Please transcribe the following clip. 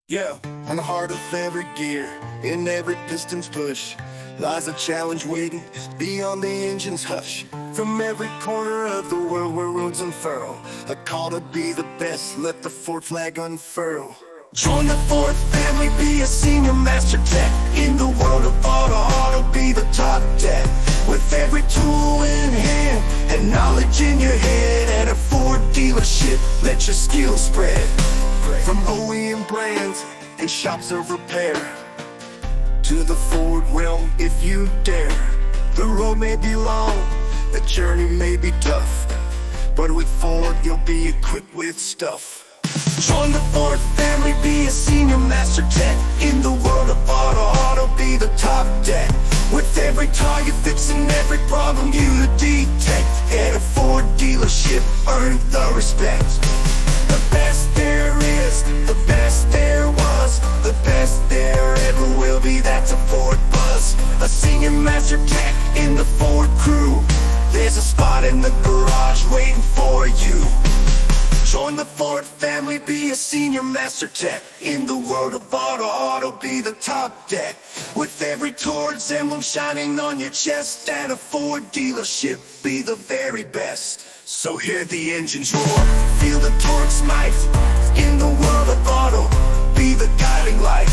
Yeah, on the heart of every gear, in every piston's push, lies a challenge waiting beyond the engine's hush. From every corner of the world where roads unfurl, a call to be the best, let the Ford flag unfurl. Join the Ford family, be a senior master tech. In the world of auto, be the top tech. With every tool in hand and knowledge in your head, at a Ford dealership, let your skills spread. From OEM brands and shops of repair, to the Ford realm if you dare. The road may be long, the journey may be tough, but with Ford you'll be equipped with stuff. Join the Ford family, be a senior master tech. In the world of auto, be the top tech. With every target fixing every problem you detect. At a Ford dealership, earn the respect. The best there is, the best there was, the best there ever will be, that's a Ford buzz. A senior master tech in the Ford crew. There's a spot in the garage waiting for you. Join the Ford family, be a senior master tech. In the world of auto, be the top deck. With every Torch emblem shining on your chest, at a Ford dealership, be the very best. So hear the engines roar, feel the torque smite. In the world of auto, be the guiding light.